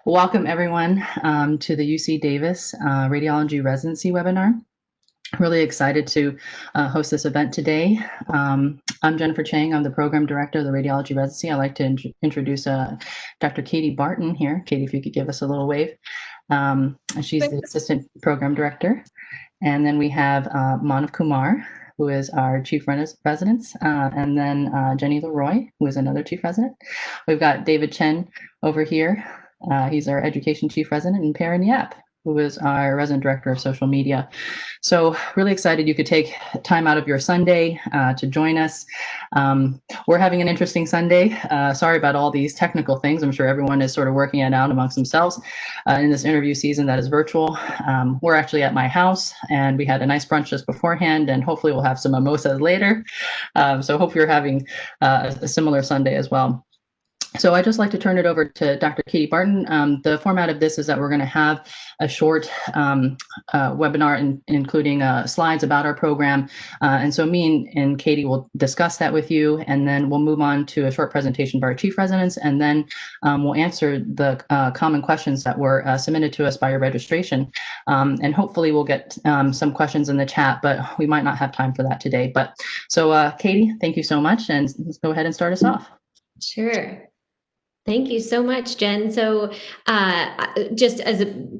Welcome everyone to the UC Davis Radiology Residency webinar. Really excited to host this event today. I'm Jennifer Chang. I'm the Program Director of the Radiology Residency. I'd like to introduce Dr. Katie Barton here. Katie, if you could give us a little wave. She's the Assistant Program Director. And then we have Manav Kumar, who is our Chief Residence, and then Jenny Leroy, who is another Chief Resident. We've got David Chen over here. He's our Education Chief Resident, and Perrin Yap, who is our Resident Director of Social Media. So really excited you could take time out of your Sunday to join us. We're having an interesting Sunday. Sorry about all these technical things. I'm sure everyone is sort of working it out amongst themselves in this interview season that is virtual. We're actually at my house, and we had a nice brunch just beforehand, and hopefully we'll have some mimosas later. So hope you're having a similar Sunday as well. So I'd just like to turn it over to Dr. Katie Barton. The format of this is that we're going to have a short webinar including slides about our program. And so me and Katie will discuss that with you, and then we'll move on to a short presentation by our Chief Residents, and then we'll answer the common questions that were submitted to us by your registration. And hopefully we'll get some questions in the chat, but we might not have time for that today. But so Katie, thank you so much, and let's go ahead and start us off. Sure. Thank you so much, Jen. So just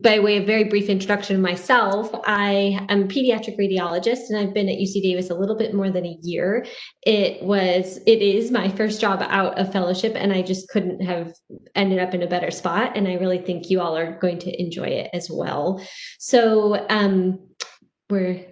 by way of very brief introduction of myself, I am a pediatric radiologist, and I've been at UC Davis a little bit more than a year. It is my first job out of fellowship, and I just couldn't have ended up in a better spot. And I really think you all are going to enjoy it as well. So we're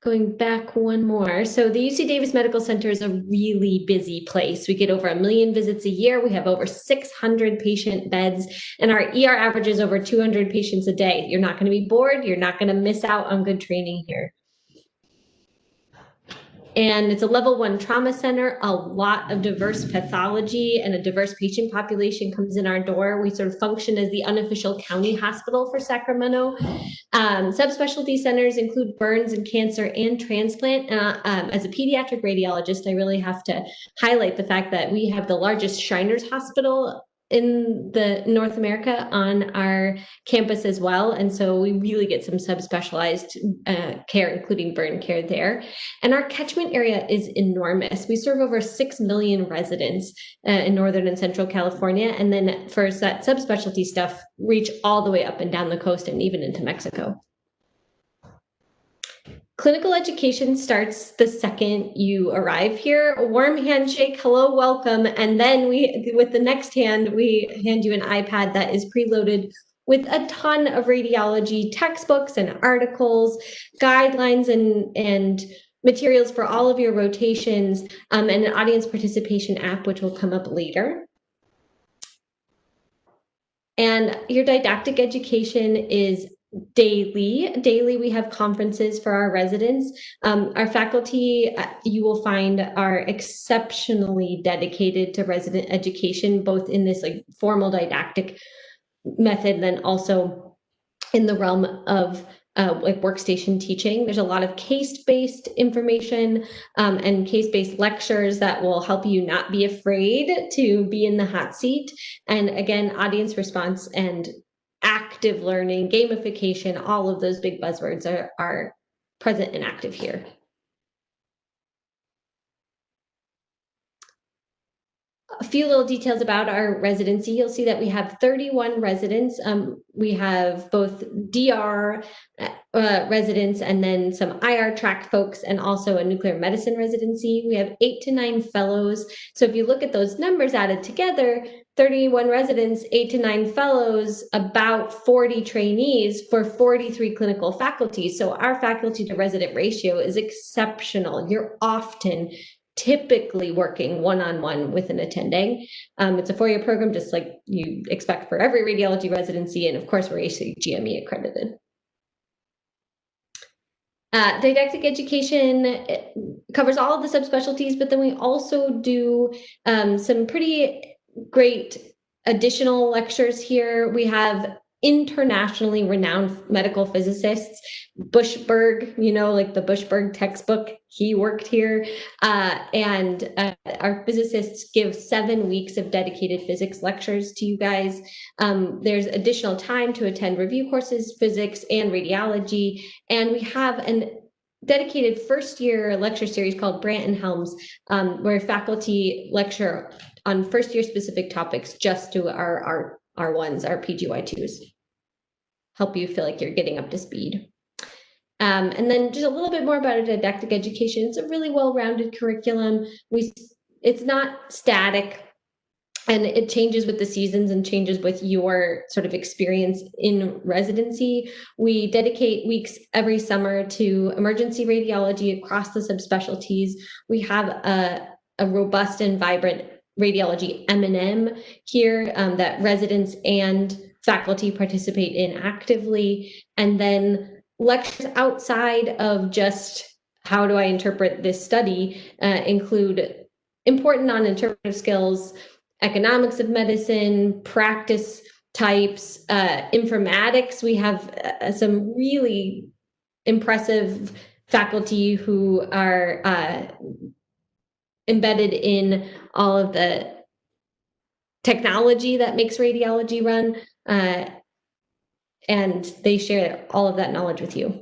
going back one more. So the UC Davis Medical Center is a really busy place. We get over 1 million visits a year. We have over 600 patient beds, and our ER averages over 200 patients a day. You're not going to be bored. You're not going to miss out on good training here. And it's a level 1 trauma center. A lot of diverse pathology and a diverse patient population comes in our door. We sort of function as the unofficial county hospital for Sacramento. Subspecialty centers include burns and cancer and transplant. As a pediatric radiologist, I really have to highlight the fact that we have the largest Shriners Hospital in the North America on our campus as well. And so we really get some subspecialized care, including burn care there. And our catchment area is enormous. We serve over 6 million residents in Northern and Central California. And then for that subspecialty stuff, reach all the way up and down the coast and even into Mexico. Clinical education starts the second you arrive here. A warm handshake, hello, welcome. And then with the next hand, we hand you an iPad that is preloaded with a ton of radiology textbooks and articles, guidelines and materials for all of your rotations, and an audience participation app, which will come up later. And your didactic education is daily. We have conferences for our residents. Our faculty, you will find, are exceptionally dedicated to resident education, both in this like formal didactic method, then also in the realm of like workstation teaching. There's a lot of case-based information and case-based lectures that will help you not be afraid to be in the hot seat. And again, audience response and active learning, gamification, all of those big buzzwords are present and active here. A few little details about our residency. You'll see that we have 31 residents. We have both DR residents and then some IR track folks, and also a nuclear medicine residency. We have 8 to 9 fellows. So if you look at those numbers added together, 31 residents, 8 to 9 fellows, about 40 trainees for 43 clinical faculty. So our faculty to resident ratio is exceptional. You're often typically working one-on-one with an attending. It's a 4-year program, just like you expect for every radiology residency. And of course, we're ACGME accredited. Didactic education covers all of the subspecialties, but then we also do some pretty great additional lectures here. We have internationally renowned medical physicists. Bushberg, like the Bushberg textbook, he worked here. And our physicists give 7 weeks of dedicated physics lectures to you guys. There's additional time to attend review courses, physics and radiology. And we have an dedicated first-year lecture series called Brandt and Helms, where faculty lecture on first-year specific topics just to our R1s, our PGY2s. Help you feel like you're getting up to speed. And then just a little bit more about didactic education. It's a really well-rounded curriculum. It's not static, and it changes with the seasons and changes with your sort of experience in residency. We dedicate weeks every summer to emergency radiology across the subspecialties. We have a robust and vibrant radiology M&M here that residents and faculty participate in actively. And then lectures outside of just how do I interpret this study include important non-interpretive skills, economics of medicine, practice types, informatics. We have some really impressive faculty who are embedded in all of the technology that makes radiology run, and they share all of that knowledge with you.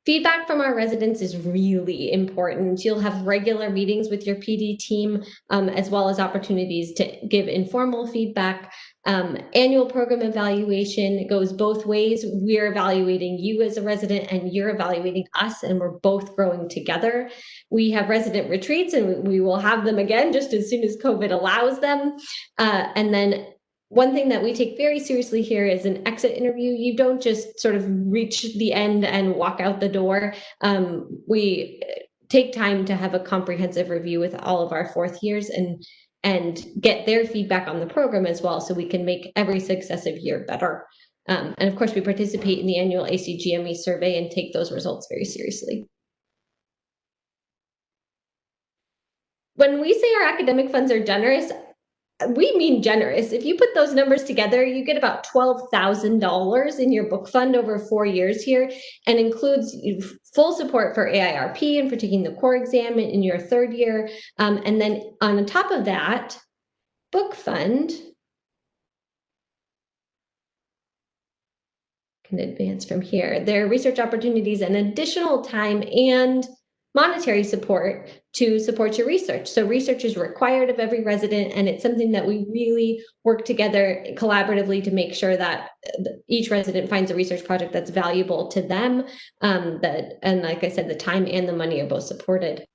Feedback from our residents is really important. You'll have regular meetings with your PD team, as well as opportunities to give informal feedback. Annual program evaluation goes both ways. We're evaluating you as a resident and you're evaluating us, and we're both growing together. We have resident retreats, and we will have them again just as soon as COVID allows them. And then one thing that we take very seriously here is an exit interview. You don't just sort of reach the end and walk out the door. We take time to have a comprehensive review with all of our fourth years and get their feedback on the program as well, so we can make every successive year better. And of course, we participate in the annual ACGME survey and take those results very seriously. When we say our academic funds are generous, we mean generous. If you put those numbers together, you get about $12,000 in your book fund over 4 years here, and includes full support for AIRP and for taking the core exam in your 3rd year. And then on top of that, book fund can advance from here. There are research opportunities and additional time and monetary support to support your research. So research is required of every resident, and it's something that we really work together collaboratively to make sure that each resident finds a research project that's valuable to them. And like I said, the time and the money are both supported.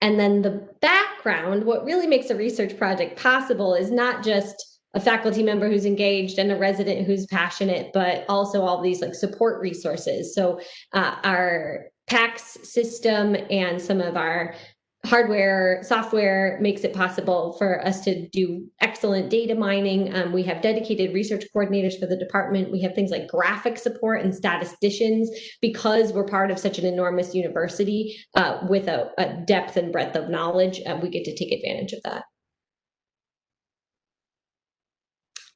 And then the background, what really makes a research project possible is not just a faculty member who's engaged and a resident who's passionate, but also all these like support resources. So our PACS system and some of our hardware, software makes it possible for us to do excellent data mining. We have dedicated research coordinators for the department. We have things like graphic support and statisticians, because we're part of such an enormous university with a depth and breadth of knowledge. We get to take advantage of that.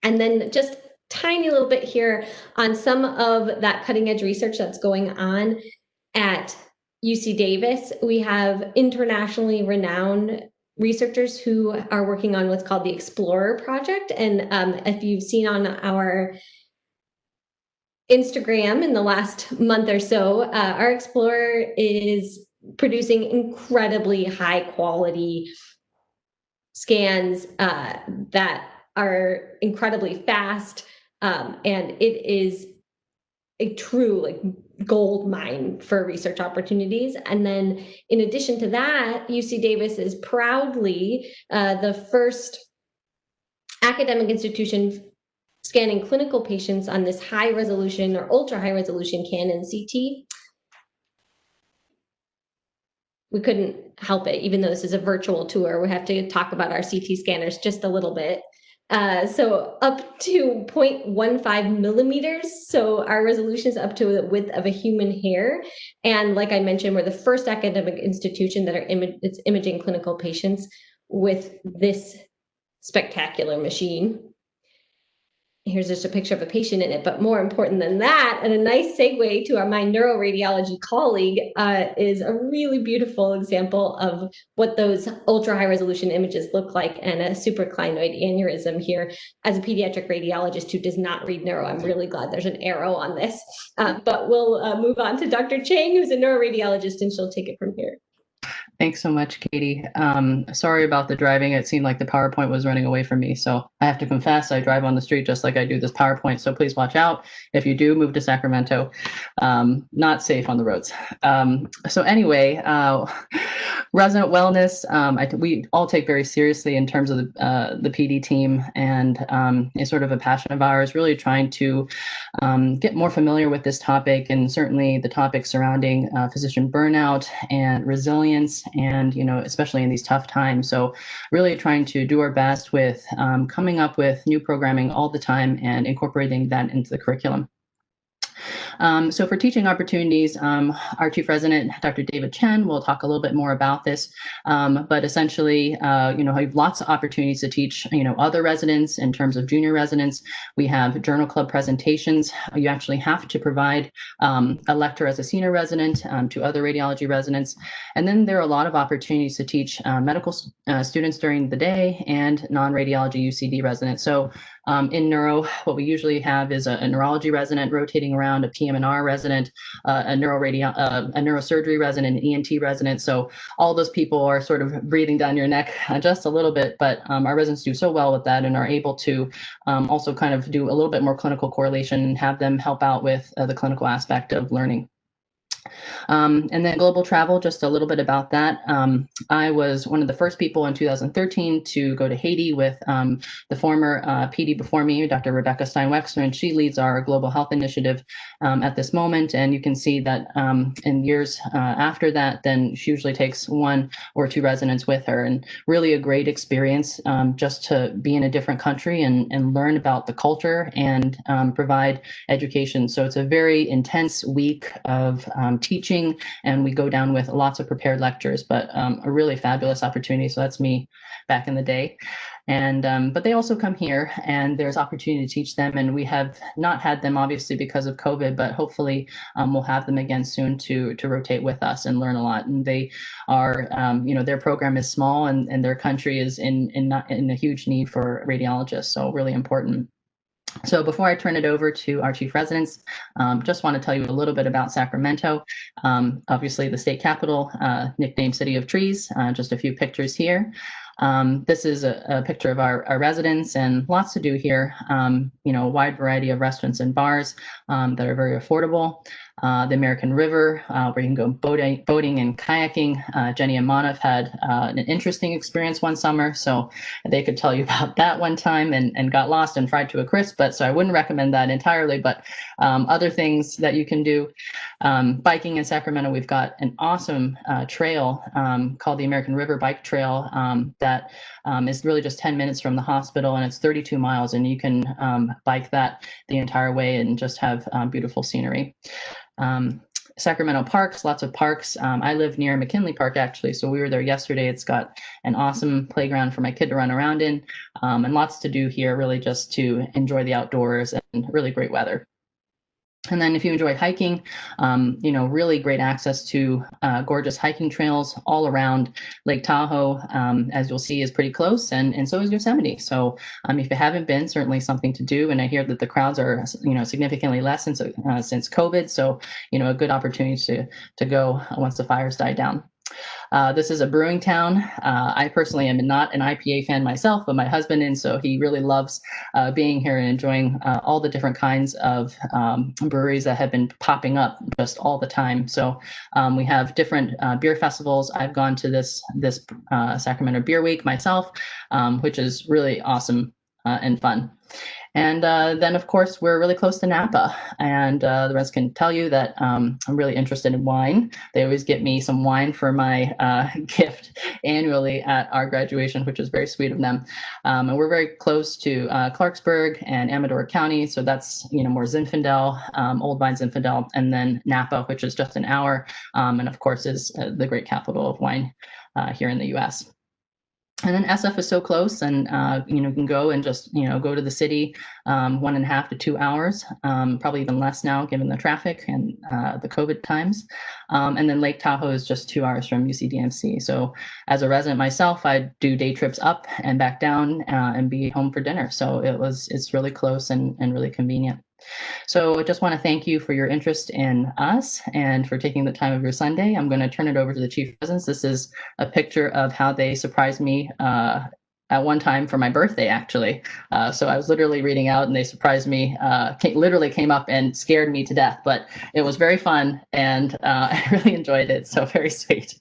And then just tiny little bit here on some of that cutting edge research that's going on at UC Davis. We have internationally renowned researchers who are working on what's called the Explorer Project. And if you've seen on our Instagram in the last month or so, our Explorer is producing incredibly high quality scans that are incredibly fast, and it is a true like gold mine for research opportunities. And then in addition to that, UC Davis is proudly the first academic institution scanning clinical patients on this high resolution or ultra high resolution Canon CT. We couldn't help it, even though this is a virtual tour, we have to talk about our CT scanners just a little bit. So up to 0.15 millimeters. So our resolution is up to the width of a human hair. And like I mentioned, we're the first academic institution that are imaging clinical patients with this spectacular machine. Here's just a picture of a patient in it, but more important than that, and a nice segue to my neuroradiology colleague, is a really beautiful example of what those ultra high resolution images look like, and a supraclinoid aneurysm here. As a pediatric radiologist who does not read neuro, I'm really glad there's an arrow on this, but we'll move on to Dr. Chang, who's a neuroradiologist, and she'll take it from here. Thanks so much, Katie. Sorry about the driving. It seemed like the PowerPoint was running away from me. So I have to confess, I drive on the street just like I do this PowerPoint. So please watch out. If you do move to Sacramento, not safe on the roads. So anyway, resident wellness, we all take very seriously in terms of the PD team, and it's sort of a passion of ours, really trying to get more familiar with this topic, and certainly the topic surrounding physician burnout and resilience, and especially in these tough times. So really trying to do our best with coming up with new programming all the time and incorporating that into the curriculum. So for teaching opportunities, our chief resident, Dr. David Chen, will talk a little bit more about this. But essentially, I have lots of opportunities to teach, other residents in terms of junior residents. We have journal club presentations. You actually have to provide a lecture as a senior resident to other radiology residents. And then there are a lot of opportunities to teach medical students during the day and non-radiology UCD residents. So in neuro, what we usually have is a neurology resident rotating around, a PM&R resident, a neurosurgery resident, an ENT resident. So all those people are sort of breathing down your neck just a little bit, but our residents do so well with that and are able to also kind of do a little bit more clinical correlation and have them help out with the clinical aspect of learning. And then global travel, just a little bit about that. I was one of the first people in 2013 to go to Haiti with the former PD before me, Dr. Rebecca Stein-Wexner, and she leads our global health initiative at this moment. And you can see that in years after that, then she usually takes 1 or 2 residents with her, and really a great experience just to be in a different country and learn about the culture and provide education. So it's a very intense week of teaching, and we go down with lots of prepared lectures, but a really fabulous opportunity. So that's me back in the day. And but they also come here, and there's opportunity to teach them, and we have not had them obviously because of COVID, but hopefully we'll have them again soon to rotate with us and learn a lot. And they are, their program is small, and their country is in a huge need for radiologists, so really important. So before I turn it over to our chief residents, just want to tell you a little bit about Sacramento. Obviously the state capital, nicknamed City of Trees, just a few pictures here. This is a picture of our residents, and lots to do here. A wide variety of restaurants and bars that are very affordable. The American River, where you can go boating and kayaking. Jenny and Manav had an interesting experience one summer, so they could tell you about that one time, and got lost and fried to a crisp. But so I wouldn't recommend that entirely. But other things that you can do, biking in Sacramento, we've got an awesome trail called the American River Bike Trail that is really just 10 minutes from the hospital, and it's 32 miles, and you can bike that the entire way and just have beautiful scenery. Sacramento parks, lots of parks. I live near McKinley Park, actually, so we were there yesterday. It's got an awesome playground for my kid to run around in, and lots to do here, really just to enjoy the outdoors, and really great weather. And then if you enjoy hiking, really great access to gorgeous hiking trails all around. Lake Tahoe, as you'll see, is pretty close, and so is Yosemite. So if you haven't been, certainly something to do. And I hear that the crowds are, significantly less since COVID. So, a good opportunity to go once the fires die down. This is a brewing town. I personally am not an IPA fan myself, but my husband is, so he really loves being here and enjoying all the different kinds of breweries that have been popping up just all the time. So we have different beer festivals. I've gone to this Sacramento Beer Week myself, which is really awesome and fun. And then, of course, we're really close to Napa, and the rest can tell you that I'm really interested in wine. They always get me some wine for my gift annually at our graduation, which is very sweet of them. And we're very close to Clarksburg and Amador County, so that's more Zinfandel, Old Vine Zinfandel, and then Napa, which is just an hour, and of course is the great capital of wine here in the U.S. And then SF is so close, and you can go and just go to the city 1.5 to 2 hours, probably even less now given the traffic and the COVID times. And then Lake Tahoe is just 2 hours from UC DMC. So as a resident myself, I do day trips up and back down and be home for dinner. So it's really close and really convenient. So I just want to thank you for your interest in us and for taking the time of your Sunday. I'm going to turn it over to the Chief Residents. This is a picture of how they surprised me at one time for my birthday, actually. So I was literally reading out and they surprised me, literally came up and scared me to death, but it was very fun and I really enjoyed it. So very sweet.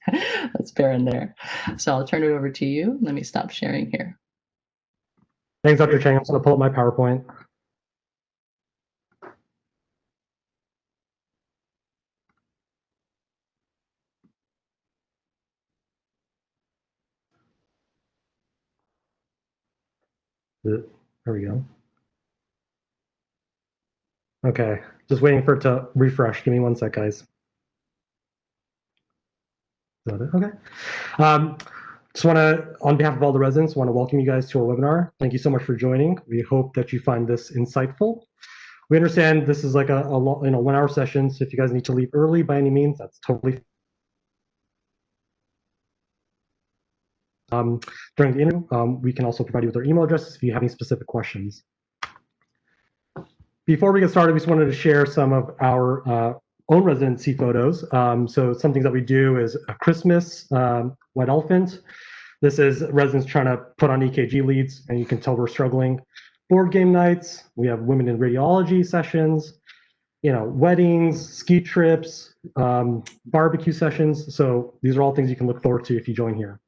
That's Baron there. So I'll turn it over to you. Let me stop sharing here. Thanks, Dr. Chang. I'm just going to pull up my PowerPoint. There we go. Okay, just waiting for it to refresh. Give me 1 sec, guys. Is that it? Okay. Just want to, on behalf of all the residents, want to welcome you guys to our webinar. Thank you so much for joining. We hope that you find this insightful. We understand this is like a 1 hour session, so if you guys need to leave early by any means, that's totally during the interview. We can also provide you with our email addresses if you have any specific questions. Before we get started, we just wanted to share some of our own residency photos. So some things that we do is a Christmas white elephant. This is residents trying to put on EKG leads, and you can tell we're struggling. Board game nights. We have women in radiology sessions. Weddings, ski trips, barbecue sessions. So these are all things you can look forward to if you join here.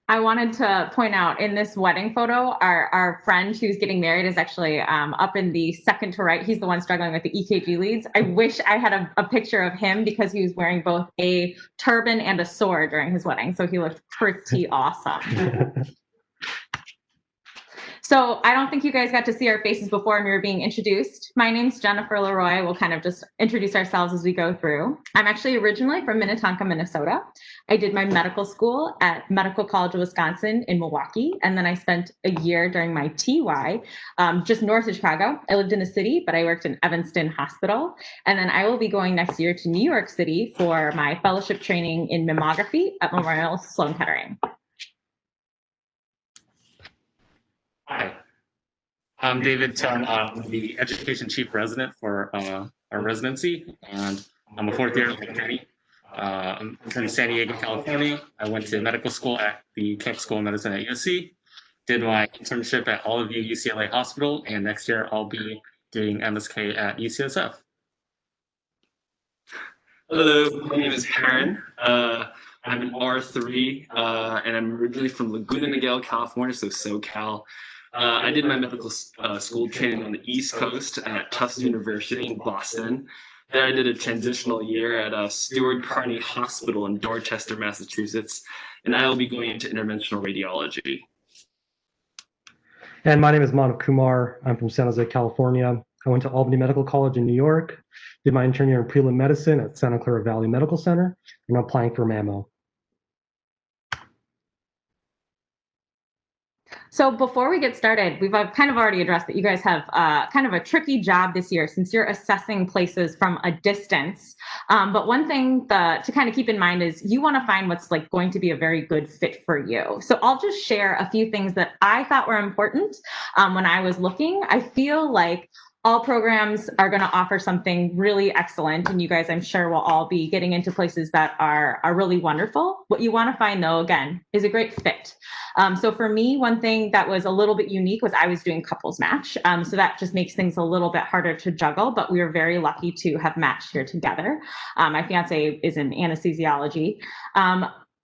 I wanted to point out in this wedding photo, our friend who's getting married is actually up in the second to right. He's the one struggling with the EKG leads. I wish I had a picture of him because he was wearing both a turban and a sword during his wedding. So he looked pretty awesome. So I don't think you guys got to see our faces before when we were being introduced. My name's Jennifer Leroy. We'll kind of just introduce ourselves as we go through. I'm actually originally from Minnetonka, Minnesota. I did my medical school at Medical College of Wisconsin in Milwaukee. And then I spent a year during my TY just north of Chicago. I lived in the city, but I worked in Evanston Hospital. And then I will be going next year to New York City for my fellowship training in mammography at Memorial Sloan Kettering. Hi, I'm David Chen. I'm the Education Chief Resident for our residency, and I'm a fourth year attorney. I'm from San Diego, California. I went to medical school at the Keck School of Medicine at USC, did my internship at all of you UCLA Hospital, and next year I'll be doing MSK at UCSF. Hello, my name is Heron. I'm an R3, and I'm originally from Laguna Niguel, California, so SoCal. I did my medical school training on the East Coast at Tufts University in Boston. There I did a transitional year at Stewart Carney Hospital in Dorchester, Massachusetts, and I will be going into interventional radiology. And my name is Manav Kumar. I'm from San Jose, California. I went to Albany Medical College in New York, did my intern year in prelim medicine at Santa Clara Valley Medical Center, and I'm applying for mammo. So before we get started, we've kind of already addressed that you guys have kind of a tricky job this year since you're assessing places from a distance. But one thing to kind of keep in mind is you want to find what's like going to be a very good fit for you. So I'll just share a few things that I thought were important when I was looking. I feel like all programs are going to offer something really excellent, and you guys, I'm sure, will all be getting into places that are really wonderful. What you want to find, though, again, is a great fit. So for me, one thing that was a little bit unique was I was doing couples match. So that just makes things a little bit harder to juggle, but we were very lucky to have matched here together. My fiance is in anesthesiology.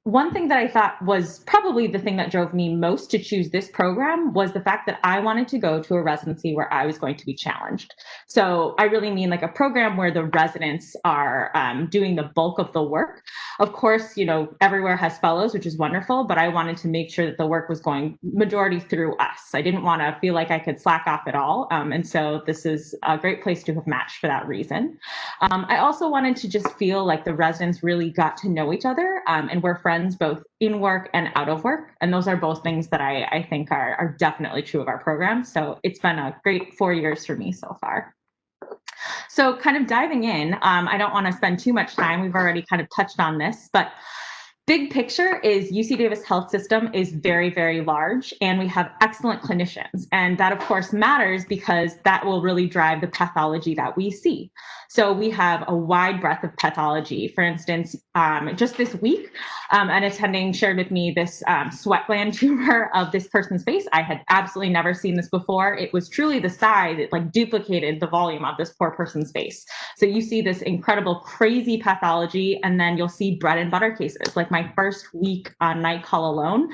One thing that I thought was probably the thing that drove me most to choose this program was the fact that I wanted to go to a residency where I was going to be challenged. So I really mean like a program where the residents are doing the bulk of the work. Of course, everywhere has fellows, which is wonderful, but I wanted to make sure that the work was going majority through us. I didn't want to feel like I could slack off at all. And so this is a great place to have matched for that reason. I also wanted to just feel like the residents really got to know each other and were friends friends both in work and out of work. And those are both things that I think are definitely true of our program. So it's been a great 4 years for me so far. So kind of diving in, I don't want to spend too much time. We've already kind of touched on this, but big picture is UC Davis Health System is very, very large, and we have excellent clinicians. And that, of course, matters because that will really drive the pathology that we see. So we have a wide breadth of pathology. For instance, just this week, an attending shared with me this sweat gland tumor of this person's face. I had absolutely never seen this before. It was truly the size, it like duplicated the volume of this poor person's face. So you see this incredible, crazy pathology, and then you'll see bread and butter cases. Like my first week on night call alone,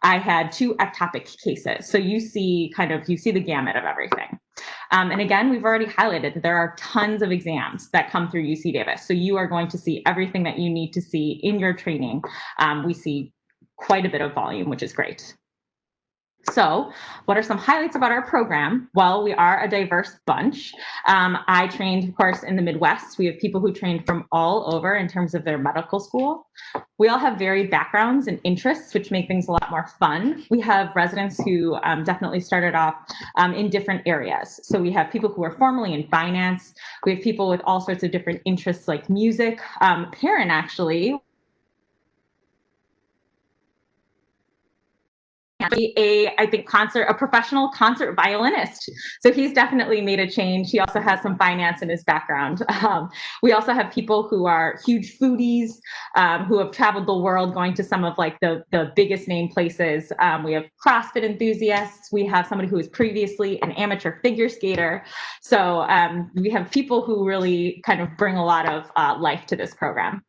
I had 2 ectopic cases. So you see the gamut of everything. And again, we've already highlighted that there are tons of exams that come through UC Davis. So you are going to see everything that you need to see in your training. We see quite a bit of volume, which is great. So what are some highlights about our program? Well, we are a diverse bunch. I trained, of course, in the Midwest. We have people who trained from all over in terms of their medical school. We all have varied backgrounds and interests, which make things a lot more fun. We have residents who definitely started off in different areas. So we have people who are formerly in finance. We have people with all sorts of different interests like music. Perrin, actually, a professional concert violinist. So he's definitely made a change. He also has some finance in his background. We also have people who are huge foodies, who have traveled the world going to some of like the biggest name places. We have CrossFit enthusiasts. We have somebody who was previously an amateur figure skater. So we have people who really kind of bring a lot of life to this program.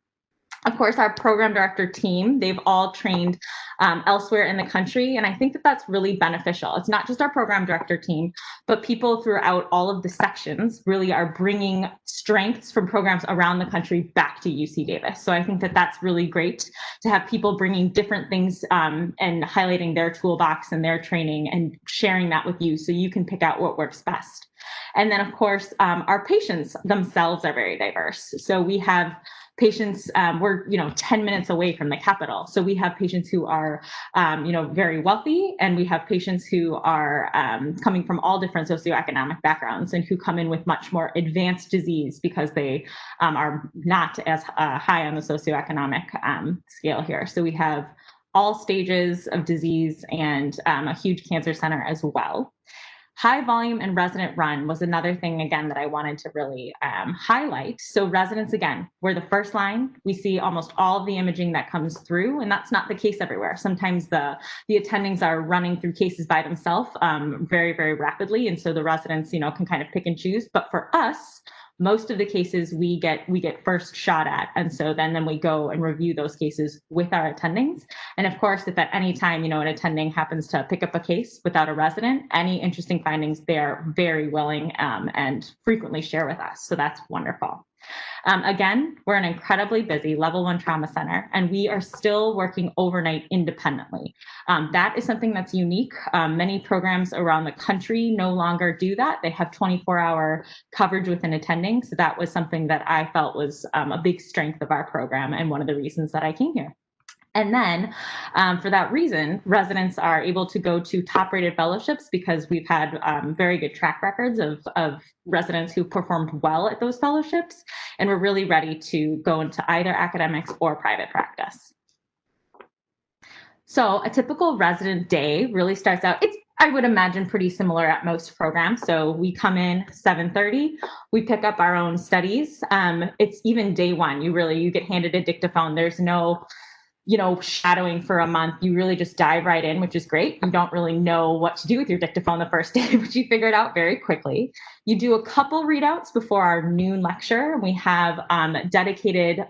Of course, our program director team, they've all trained elsewhere in the country. And I think that that's really beneficial. It's not just our program director team, but people throughout all of the sections really are bringing strengths from programs around the country back to UC Davis. So I think that that's really great to have people bringing different things and highlighting their toolbox and their training and sharing that with you so you can pick out what works best. And then, of course, our patients themselves are very diverse. So we have patients, we're 10 minutes away from the capital. So we have patients who are very wealthy, and we have patients who are coming from all different socioeconomic backgrounds and who come in with much more advanced disease because they are not as high on the socioeconomic scale here. So we have all stages of disease and a huge cancer center as well. High volume and resident run was another thing, again, that I wanted to really highlight. So residents, again, we're the first line. We see almost all of the imaging that comes through, and that's not the case everywhere. Sometimes the attendings are running through cases by themselves very, very rapidly, and so the residents, can kind of pick and choose. But for us, most of the cases we get first shot at. And so then we go and review those cases with our attendings. And of course, if at any time, an attending happens to pick up a case without a resident, any interesting findings, they're very willing and frequently share with us. So that's wonderful. Again, we're an incredibly busy level 1 trauma center, and we are still working overnight independently. That is something that's unique. Many programs around the country no longer do that. They have 24-hour coverage within attending. So that was something that I felt was a big strength of our program and one of the reasons that I came here. And then for that reason, residents are able to go to top-rated fellowships because we've had very good track records of residents who performed well at those fellowships. And we're really ready to go into either academics or private practice. So a typical resident day really starts out, I would imagine, pretty similar at most programs. So we come in 7:30, we pick up our own studies. It's even day one, you get handed a dictaphone. There's no shadowing for a month. You really just dive right in, which is great. You don't really know what to do with your dictaphone the first day, but you figure it out very quickly. You do a couple readouts before our noon lecture. We have dedicated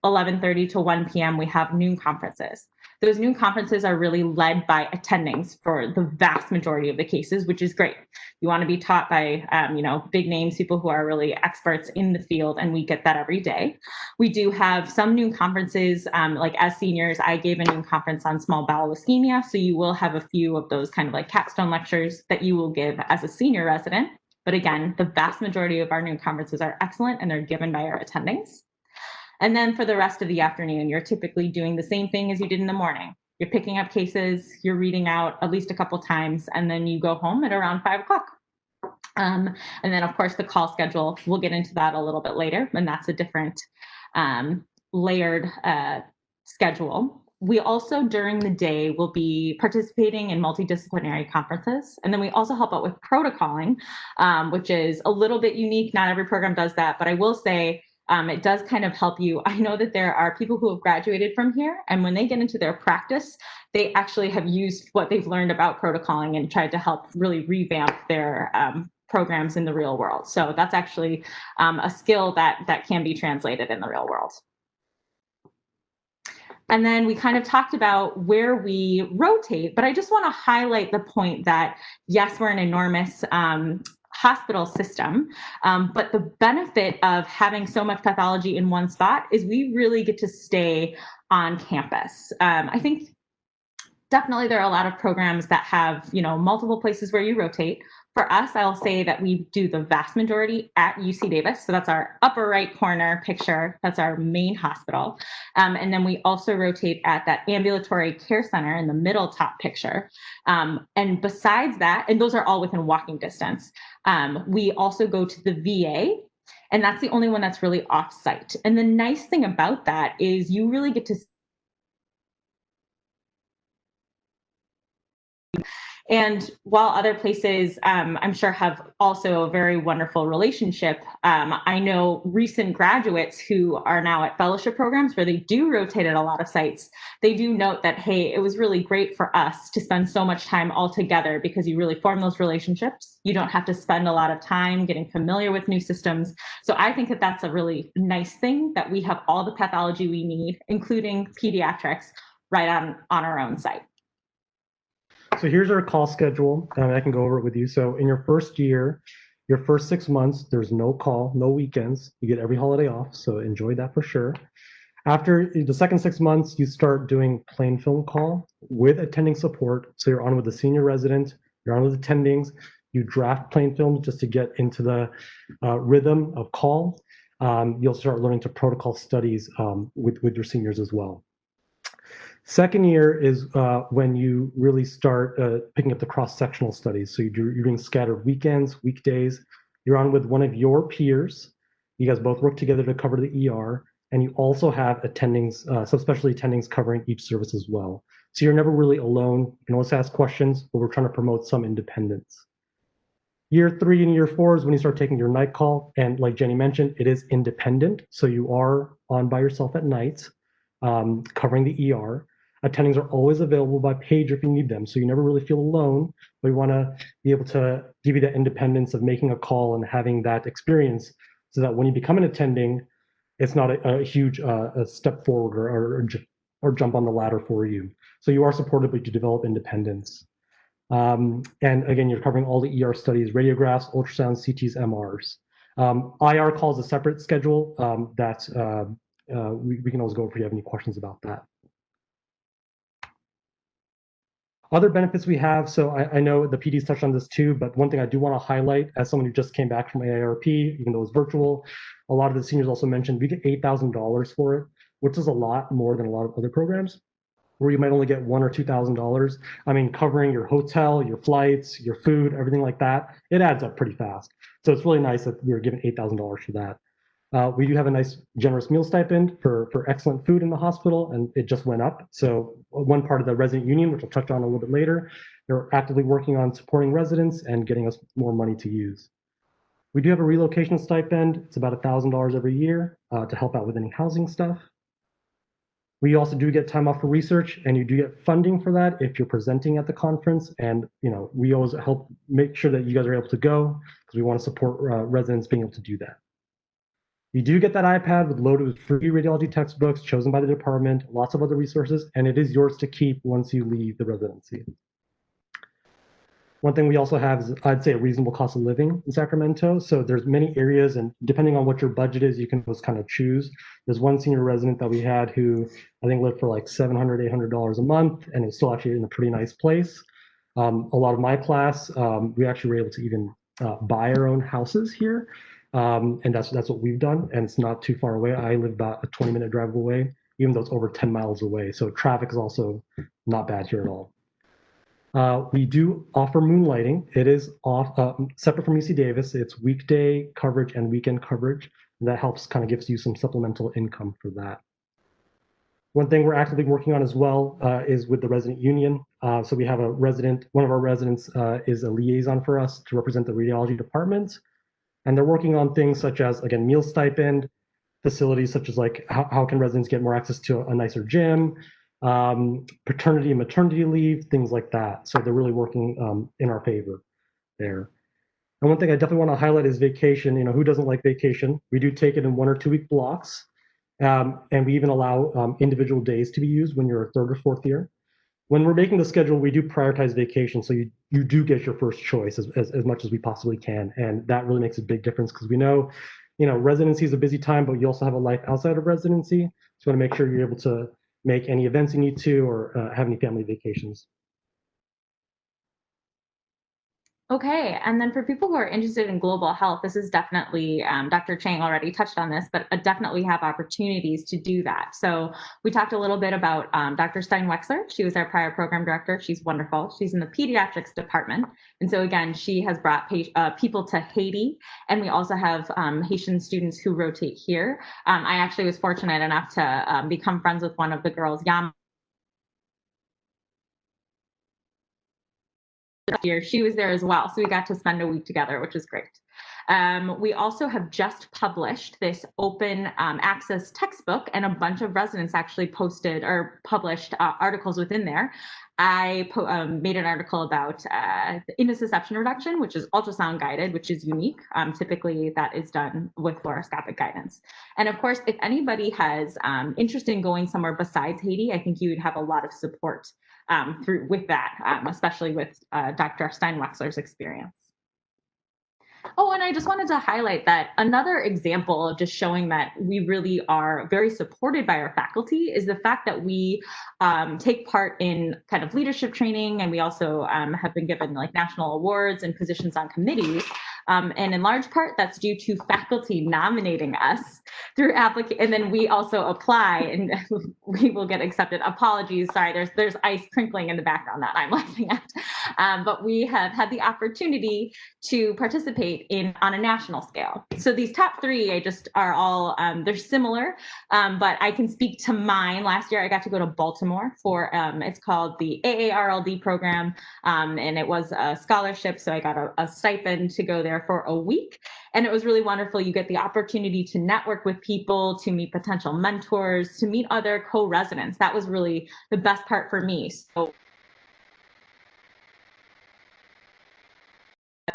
11:30 to 1 p.m. We have noon conferences. Those noon conferences are really led by attendings for the vast majority of the cases, which is great. You want to be taught by, big names, people who are really experts in the field, and we get that every day. We do have some noon conferences, like as seniors, I gave a noon conference on small bowel ischemia, so you will have a few of those kind of like capstone lectures that you will give as a senior resident. But again, the vast majority of our noon conferences are excellent, and they're given by our attendings. And then for the rest of the afternoon, you're typically doing the same thing as you did in the morning. You're picking up cases, you're reading out at least a couple times, and then you go home at around 5 o'clock. And then, of course, the call schedule, we'll get into that a little bit later, and that's a different layered schedule. We also, during the day, will be participating in multidisciplinary conferences. And then we also help out with protocoling, which is a little bit unique. Not every program does that, but I will say it does kind of help you. I know that there are people who have graduated from here, and when they get into their practice, they actually have used what they've learned about protocoling and tried to help really revamp their programs in the real world. So that's actually a skill that can be translated in the real world. And then we kind of talked about where we rotate, but I just want to highlight the point that, yes, we're an enormous hospital system, but the benefit of having so much pathology in one spot is we really get to stay on campus. I think definitely there are a lot of programs that have, multiple places where you rotate. For us, I'll say that we do the vast majority at UC Davis. So that's our upper right corner picture. That's our main hospital. And then we also rotate at that ambulatory care center in the middle top picture. And besides that, and those are all within walking distance, we also go to the VA. And that's the only one that's really off-site. And the nice thing about that is you really get to And while other places, I'm sure, have also a very wonderful relationship, I know recent graduates who are now at fellowship programs where they do rotate at a lot of sites. They do note that, hey, it was really great for us to spend so much time all together because you really form those relationships. You don't have to spend a lot of time getting familiar with new systems. So I think that that's a really nice thing that we have all the pathology we need, including pediatrics, right on our own site. So here's our call schedule. I can go over it with you. So in your first year, your first 6 months, there's no call, no weekends. You get every holiday off, so enjoy that for sure. After the second 6 months, you start doing plain film call with attending support. So you're on with the senior resident, you're on with attendings, you draft plain films just to get into the rhythm of call. You'll start learning to protocol studies with your seniors as well. Second year is when you really start picking up the cross-sectional studies. So you're doing scattered weekends, weekdays. You're on with one of your peers. You guys both work together to cover the ER, and you also have attendings, subspecialty attendings covering each service as well. So you're never really alone. You can always ask questions, but we're trying to promote some independence. Year 3 and year 4 is when you start taking your night call, and like Jenny mentioned, it is independent. So you are on by yourself at night, covering the ER. Attendings are always available by page if you need them, so you never really feel alone. We want to be able to give you that independence of making a call and having that experience, so that when you become an attending, it's not a huge a step forward or jump on the ladder for you. So you are supported, but you develop independence. And again, you're covering all the ER studies, radiographs, ultrasounds, CTs, MRs. IR calls a separate schedule that we can always go over if you have any questions about that. Other benefits we have, so I know the PD's touched on this too, but one thing I do want to highlight as someone who just came back from AIRP, even though it's virtual, a lot of the seniors also mentioned we get $8,000 for it, which is a lot more than a lot of other programs, where you might only get $1,000 or $2,000. I mean, covering your hotel, your flights, your food, everything like that, it adds up pretty fast. So it's really nice that we were given $8,000 for that. We do have a nice generous meal stipend for excellent food in the hospital, and it just went up. So one part of the resident union, which I'll touch on a little bit later, they're actively working on supporting residents and getting us more money to use. We do have a relocation stipend. It's about $1,000 every year to help out with any housing stuff. We also do get time off for research, and you do get funding for that if you're presenting at the conference. And we always help make sure that you guys are able to go, because we want to support residents being able to do that. You do get that iPad loaded with free radiology textbooks chosen by the department, lots of other resources, and it is yours to keep once you leave the residency. One thing we also have is, I'd say, a reasonable cost of living in Sacramento. So there's many areas, and depending on what your budget is, you can just kind of choose. There's one senior resident that we had who I think lived for like $700, $800 a month, and is still actually in a pretty nice place. A lot of my class, we actually were able to even buy our own houses here. And that's what we've done, and it's not too far away. I live about a 20-minute drive away, even though it's over 10 miles away. So traffic is also not bad here at all. We do offer moonlighting. It is separate from UC Davis. It's weekday coverage and weekend coverage. And that helps kind of gives you some supplemental income for that. One thing we're actively working on as well is with the resident union. So we have one of our residents is a liaison for us to represent the radiology department. And they're working on things such as, again, meal stipend, facilities such as like how can residents get more access to a nicer gym, paternity and maternity leave, things like that. So they're really working in our favor there. And one thing I definitely want to highlight is vacation. You know, who doesn't like vacation? We do take it in 1 or 2 week blocks. And we even allow individual days to be used when you're a 3rd or 4th year. When we're making the schedule, we do prioritize vacation. So you do get your first choice as much as we possibly can. And that really makes a big difference because we know, you know, residency is a busy time, but you also have a life outside of residency. So you want to make sure you're able to make any events you need to or have any family vacations. Okay, and then for people who are interested in global health, this is definitely, Dr. Chang already touched on this, but definitely have opportunities to do that. So we talked a little bit about Dr. Stein-Wexler. She was our prior program director. She's wonderful. She's in the pediatrics department. And so again, she has brought people to Haiti, and we also have Haitian students who rotate here. I actually was fortunate enough to become friends with one of the girls, Yam. Year she was there as well, so we got to spend a week together, which is great. We also have just published this open access textbook, and a bunch of residents actually posted or published articles within there. I made an article about intussusception reduction, which is ultrasound guided, which is unique. Typically that is done with fluoroscopic guidance. And of course, if anybody has interest in going somewhere besides Haiti, I think you would have a lot of support with that, especially with Dr. Stein-Wexler's experience. Oh, and I just wanted to highlight that another example of just showing that we really are very supported by our faculty is the fact that we take part in kind of leadership training, and we also have been given like national awards and positions on committees. And in large part, that's due to faculty nominating us through application, and then we also apply, and we will get accepted. Apologies, sorry, there's ice crinkling in the background that I'm laughing at. But we have had the opportunity to participate on a national scale. So these top 3, I just are all, they're similar, but I can speak to mine. Last year, I got to go to Baltimore for, it's called the AARLD program, and it was a scholarship, so I got a stipend to go there for a week. And it was really wonderful. You get the opportunity to network with people, to meet potential mentors, to meet other co-residents. That was really the best part for me. So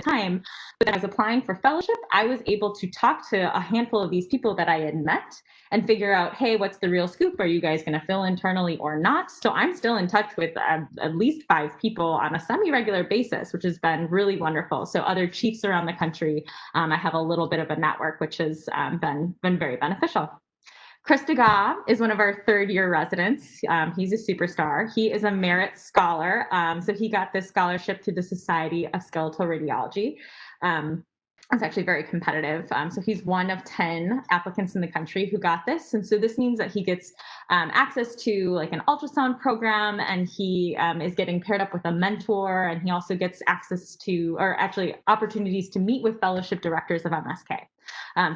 time, but when I was applying for fellowship, I was able to talk to a handful of these people that I had met and figure out, hey, what's the real scoop? Are you guys going to fill internally or not? So I'm still in touch with at least 5 people on a semi-regular basis, which has been really wonderful. So other chiefs around the country, I have a little bit of a network, which has been very beneficial. Chris Degas is one of our 3rd-year residents. He's a superstar. He is a merit scholar. So he got this scholarship to the Society of Skeletal Radiology. It's actually very competitive. So he's one of 10 applicants in the country who got this. And so this means that he gets access to like an ultrasound program, and he is getting paired up with a mentor, and he also gets access to, or actually opportunities to meet with fellowship directors of MSK.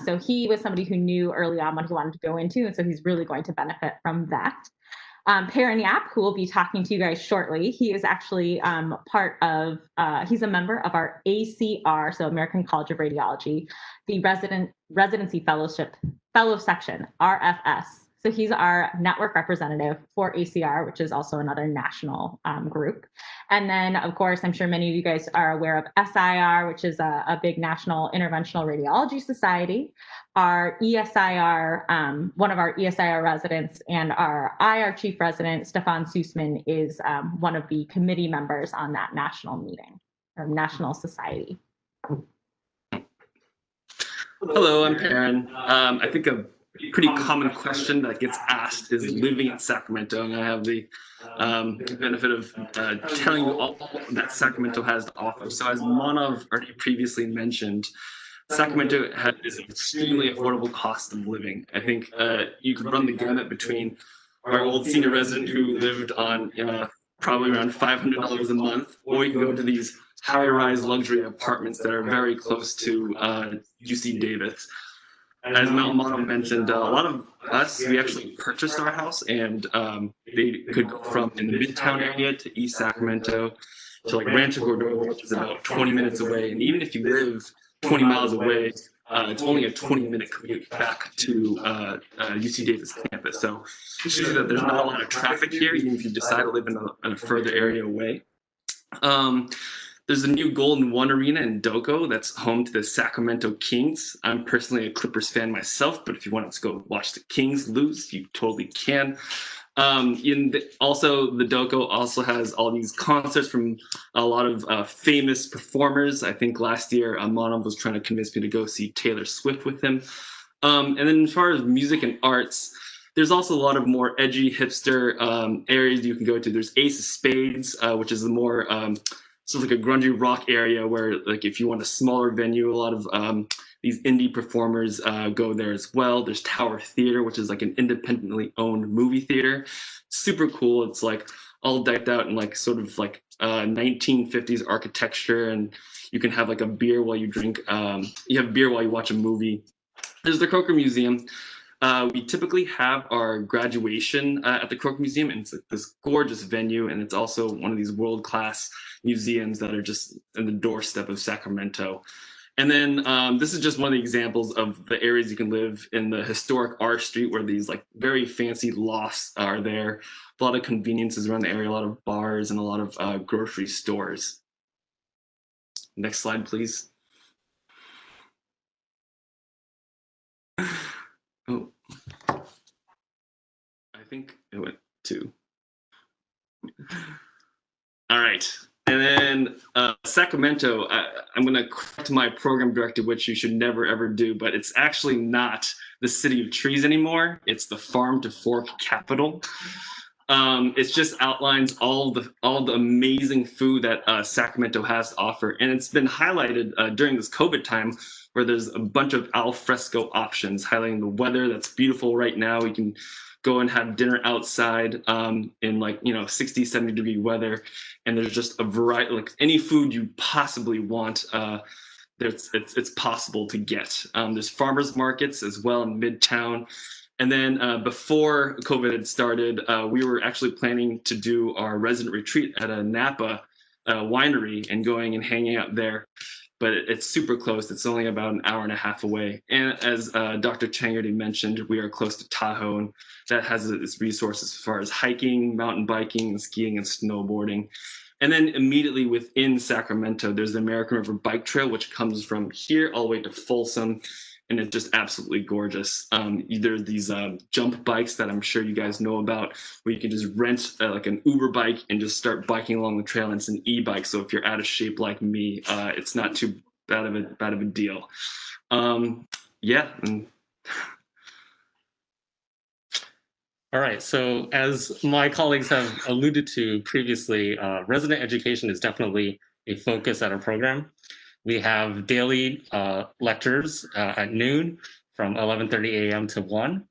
So he was somebody who knew early on what he wanted to go into, and so he's really going to benefit from that. Perrin Yap, who will be talking to you guys shortly, he is actually he's a member of our ACR, so American College of Radiology, the residency fellow section, RFS. So he's our network representative for ACR, which is also another national group. And then, of course, I'm sure many of you guys are aware of SIR, which is a big national interventional radiology society. Our ESIR, one of our ESIR residents and our IR chief resident, Stefan Sussman, is one of the committee members on that national meeting or national society. Hello, I'm Perrin. I think a pretty common question that gets asked is living in Sacramento, and I have the benefit of telling you all that Sacramento has to offer. So as Manav already previously mentioned, Sacramento is an extremely affordable cost of living. I think you could run the gamut between our old senior resident who lived on probably around $500 a month, or you can go to these high-rise luxury apartments that are very close to UC Davis. As Mountain mentioned, a lot of us, we actually purchased our house, and they could go from in the Midtown area to East Sacramento to like Rancho Cordova, which is about 20 minutes away. And even if you live 20 miles away, it's only a 20-minute commute back to UC Davis campus. So it shows you that there's not a lot of traffic here, even if you decide to live in a further area away. There's a new Golden One Arena in Doco that's home to the Sacramento Kings. I'm personally a Clippers fan myself, but if you wanted to go watch the Kings lose, you totally can. Also, the Doco also has all these concerts from a lot of famous performers. I think last year, Monov was trying to convince me to go see Taylor Swift with him. And then as far as music and arts, there's also a lot of more edgy hipster areas you can go to. There's Ace of Spades, which is the more sort of like a grungy rock area where, like, if you want a smaller venue, a lot of these indie performers go there as well. There's Tower Theater, which is like an independently owned movie theater. Super cool. It's like all decked out in like sort of like 1950s architecture, and you can have like a beer while you drink. You have beer while you watch a movie. There's the Croker Museum. We typically have our graduation at the Croker Museum, and it's like this gorgeous venue, and it's also one of these world-class museums that are just in the doorstep of Sacramento. And then this is just one of the examples of the areas you can live in the historic R Street, where these like very fancy lofts are there. A lot of conveniences around the area, a lot of bars, and a lot of grocery stores. Next slide, please. Oh, I think it went to. All right. And then Sacramento, I'm going to correct my program director, which you should never, ever do, but it's actually not the city of trees anymore. It's the farm to fork capital. It just outlines all the amazing food that Sacramento has to offer. And it's been highlighted during this COVID time, where there's a bunch of al fresco options, highlighting the weather that's beautiful right now. We can go and have dinner outside in like 60, 70 degree weather, and there's just a variety, like any food you possibly want. It's possible to get. There's farmers markets as well in Midtown. And then before COVID had started, we were actually planning to do our resident retreat at a Napa winery and going and hanging out there. But it's super close. It's only about an hour and a half away. And as Dr. Chang already mentioned, we are close to Tahoe, and that has its resources as far as hiking, mountain biking, and skiing and snowboarding. And then immediately within Sacramento, there's the American River Bike Trail, which comes from here all the way to Folsom. And it's just absolutely gorgeous. Either these jump bikes that I'm sure you guys know about, where you can just rent like an Uber bike and just start biking along the trail. And it's an e-bike, so if you're out of shape like me, it's not too bad of a deal. Yeah. All right, so as my colleagues have alluded to previously, resident education is definitely a focus at our program. We have daily lectures at noon from 11:30 a.m. to 1,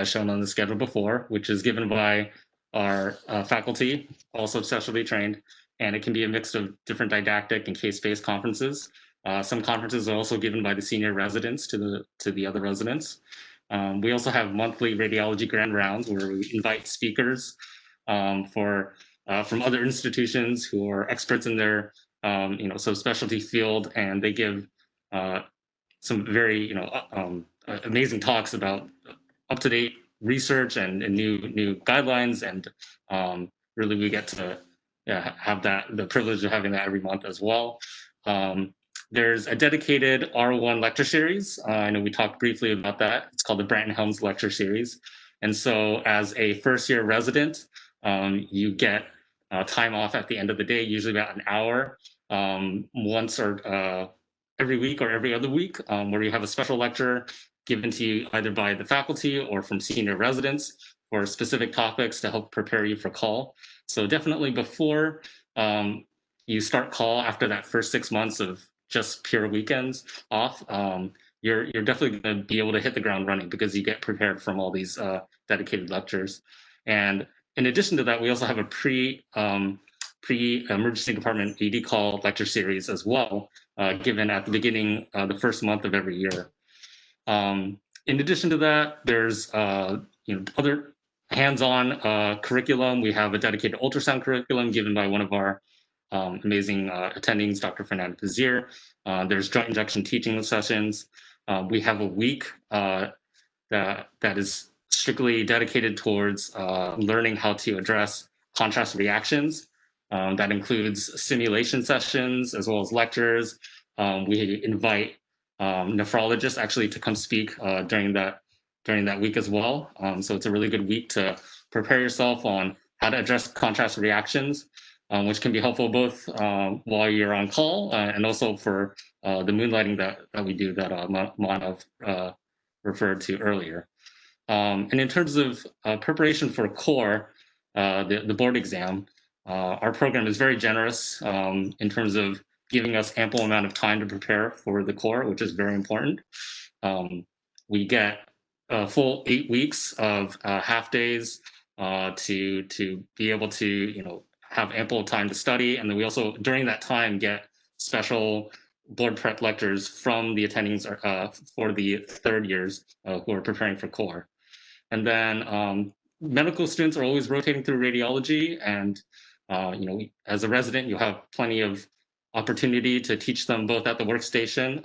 shown on the schedule before, which is given by our faculty, also specialty trained, and it can be a mix of different didactic and case-based conferences. Some conferences are also given by the senior residents to the other residents. We also have monthly radiology grand rounds where we invite speakers from other institutions who are experts in their subspecialty field, and they give some very amazing talks about up-to-date research and new guidelines, and really we get to have the privilege of having that every month as well. There's a dedicated R1 lecture series. I know we talked briefly about that. It's called the Branton Helms Lecture Series. And so as a first-year resident, you get time off at the end of the day, usually about an hour, once or every week or every other week, where you have a special lecture given to you either by the faculty or from senior residents for specific topics to help prepare you for call. So definitely before you start call, after that first 6 months of just pure weekends off, you're definitely going to be able to hit the ground running because you get prepared from all these dedicated lectures. And in addition to that, we also have a pre-emergency department AD call lecture series as well, given at the beginning, the first month of every year. In addition to that, there's other hands-on curriculum. We have a dedicated ultrasound curriculum given by one of our amazing attendings, Dr. Fernanda Pazier. There's joint injection teaching sessions. We have a week that is strictly dedicated towards learning how to address contrast reactions. That includes simulation sessions as well as lectures. We invite nephrologists actually to come speak during that week as well. So it's a really good week to prepare yourself on how to address contrast reactions, which can be helpful both while you're on call and also for the moonlighting that we do that Manav referred to earlier. And in terms of preparation for core, the board exam, our program is very generous in terms of giving us ample amount of time to prepare for the core, which is very important. We get a full 8 weeks of half days to be able to have ample time to study, and then we also during that time get special board prep lectures from the attendings for the third years who are preparing for core. And then medical students are always rotating through radiology, and as a resident, you'll have plenty of opportunity to teach them both at the workstation,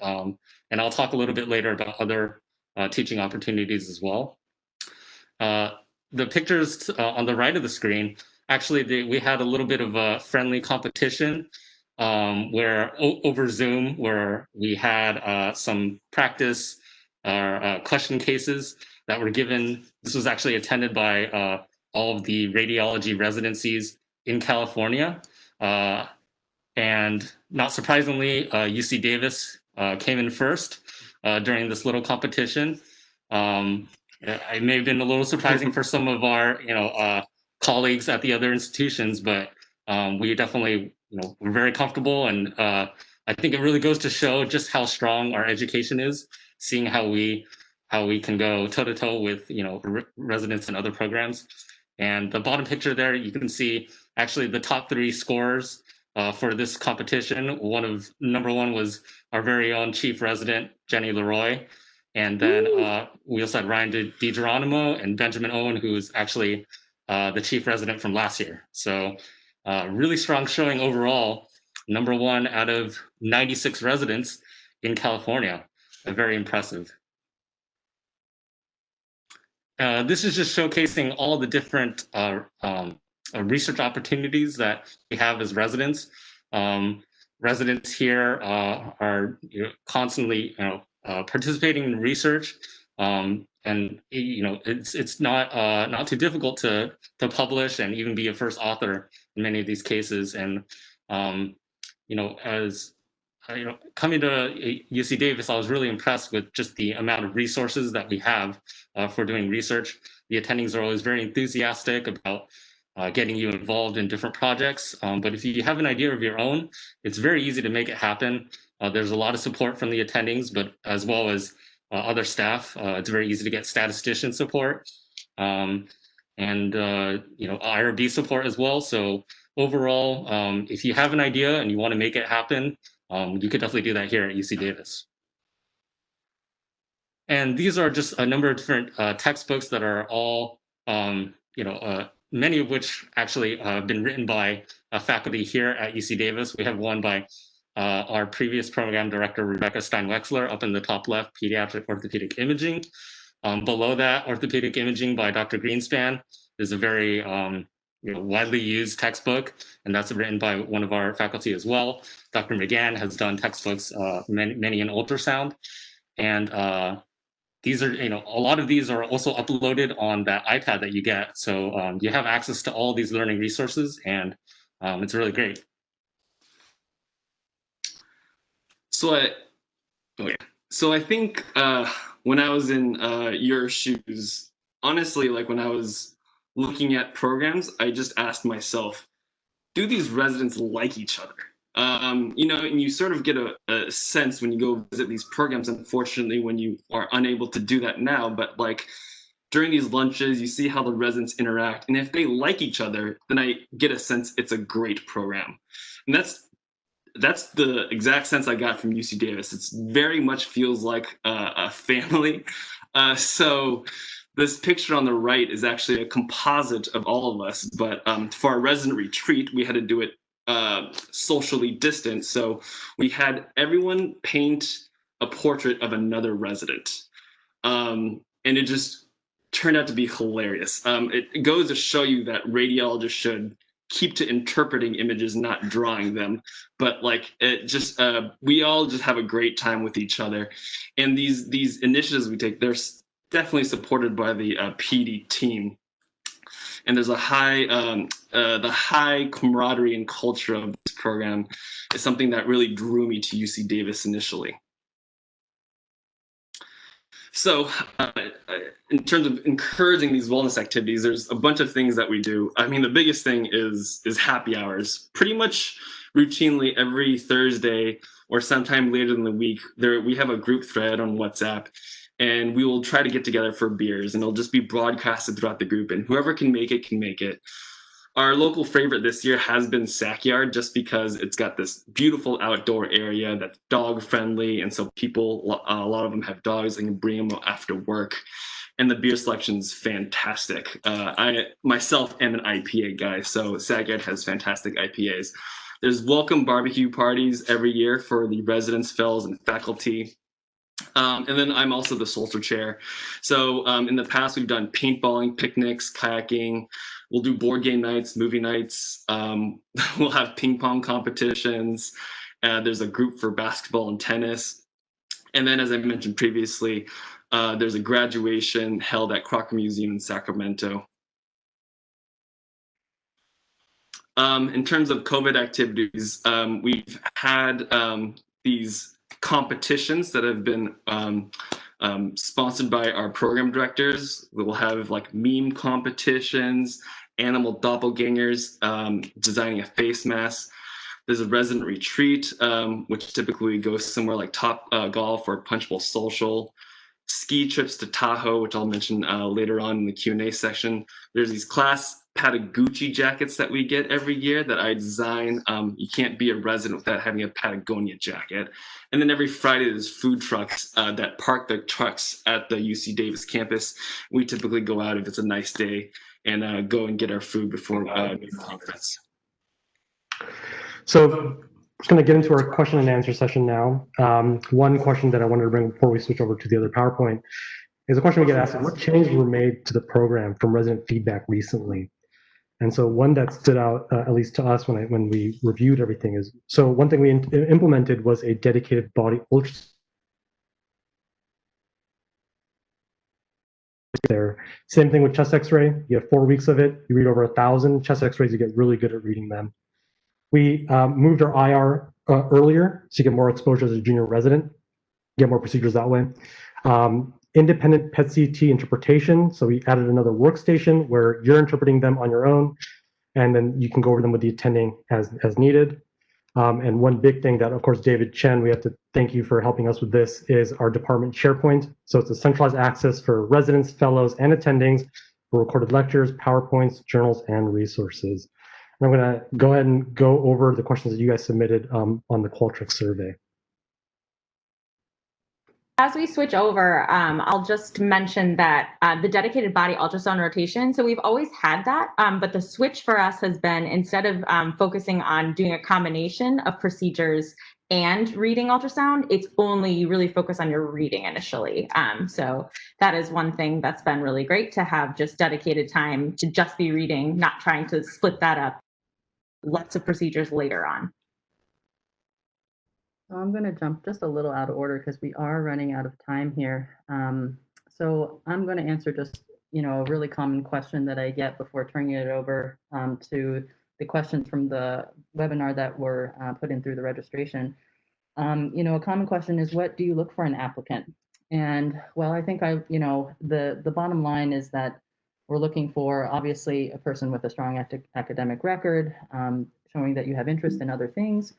and I'll talk a little bit later about other teaching opportunities as well. The pictures on the right of the screen, actually, we had a little bit of a friendly competition where over Zoom, where we had some practice question cases that were given. This was actually attended by all of the radiology residencies in California. And not surprisingly, UC Davis came in first during this little competition. It may have been a little surprising for some of our colleagues at the other institutions, but we definitely we're very comfortable, and I think it really goes to show just how strong our education is, seeing how we can go toe-to-toe with residents and other programs. And the bottom picture there, you can see actually the top 3 scorers for this competition. Number one was our very own chief resident, Jenny Leroy. And then we also had Ryan DiGeronimo and Benjamin Owen, who's actually the chief resident from last year. So really strong showing overall. Number 1 out of 96 residents in California. Very impressive. This is just showcasing all the different research opportunities that we have as residents. Residents here are constantly participating in research, and it's not too difficult to publish and even be a first author in many of these cases. And as coming to UC Davis, I was really impressed with just the amount of resources that we have for doing research. The attendings are always very enthusiastic about getting you involved in different projects. But if you have an idea of your own, it's very easy to make it happen. There's a lot of support from the attendings, but as well as other staff. It's very easy to get statistician support and IRB support as well. So overall, if you have an idea and you want to make it happen, you could definitely do that here at UC Davis. And these are just a number of different textbooks that are all, many of which actually have been written by faculty here at UC Davis. We have one by our previous program director, Rebecca Stein-Wexler, up in the top left, Pediatric Orthopedic Imaging. Below that, Orthopedic Imaging by Dr. Greenspan is a very widely used textbook, and that's written by one of our faculty as well. Dr. McGann has done textbooks, many in ultrasound, and these are, a lot of these are also uploaded on that iPad that you get. So you have access to all these learning resources, and it's really great. So I think when I was in your shoes, honestly, like when I was looking at programs, I just asked myself, do these residents like each other? You know, and you sort of get a sense when you go visit these programs, unfortunately, when you are unable to do that now, but like during these lunches, you see how the residents interact. And if they like each other, then I get a sense it's a great program. And that's the exact sense I got from UC Davis. It's very much feels like a family. So this picture on the right is actually a composite of all of us. But for our resident retreat, we had to do it socially distant. So we had everyone paint a portrait of another resident. And it just turned out to be hilarious. It goes to show you that radiologists should keep to interpreting images, not drawing them. But like it just, we all just have a great time with each other. And these initiatives we take, they're definitely supported by the PD team. And there's a the high camaraderie and culture of this program is something that really drew me to UC Davis initially. So in terms of encouraging these wellness activities, there's a bunch of things that we do. I mean, the biggest thing is happy hours. Pretty much routinely every Thursday or sometime later in the week, we have a group thread on WhatsApp, and we will try to get together for beers, and it'll just be broadcasted throughout the group, and whoever can make it can make it. Our local favorite this year has been Sackyard, just because it's got this beautiful outdoor area that's dog friendly, and so people, a lot of them have dogs, and can bring them after work. And the beer selection's fantastic. I myself am an IPA guy, so Sackyard has fantastic IPAs. There's welcome barbecue parties every year for the residents, fellows, and faculty. And then I'm also the Soldier Chair. So in the past, we've done paintballing, picnics, kayaking. We'll do board game nights, movie nights. We'll have ping pong competitions. There's a group for basketball and tennis. And then, as I mentioned previously, there's a graduation held at Crocker Museum in Sacramento. In terms of COVID activities, we've had these competitions that have been sponsored by our program directors. We'll have like meme competitions, animal doppelgangers, designing a face mask. There's a resident retreat, which typically goes somewhere like Top Golf or Punch Bowl Social. Ski trips to Tahoe, which I'll mention later on in the Q&A section. There's these class Patagucci jackets that we get every year that I design. You can't be a resident without having a Patagonia jacket. And then every Friday there's food trucks that park their trucks at the UC Davis campus. We typically go out if it's a nice day and go and get our food before the conference. So just going to get into our question and answer session now. One question that I wanted to bring before we switch over to the other PowerPoint is a question we get asked: what changes were made to the program from resident feedback recently? And so one that stood out, at least to us when we reviewed everything, is, so one thing we implemented was a dedicated body ultrasound. There. Same thing with chest x-ray. You have 4 weeks of it. You read over 1,000 chest x-rays. You get really good at reading them. We moved our IR earlier so you get more exposure as a junior resident, get more procedures that way. Independent PET-CT interpretation. So we added another workstation where you're interpreting them on your own, and then you can go over them with the attending as needed. And one big thing that, of course, David Chen, we have to thank you for helping us with this, is our department SharePoint. So it's a centralized access for residents, fellows, and attendings for recorded lectures, PowerPoints, journals, and resources. And I'm going to go ahead and go over the questions that you guys submitted on the Qualtrics survey. As we switch over, I'll just mention that the dedicated body ultrasound rotation, so we've always had that, but the switch for us has been, instead of focusing on doing a combination of procedures and reading ultrasound, it's only you really focus on your reading initially. So that is one thing that's been really great, to have just dedicated time to just be reading, not trying to split that up. Lots of procedures later on. So I'm going to jump just a little out of order because we are running out of time here. So I'm going to answer just, a really common question that I get before turning it over to the questions from the webinar that were put in through the registration. A common question is, what do you look for in an applicant? And well, I think the bottom line is that we're looking for, obviously, a person with a strong academic record, showing that you have interest in other things,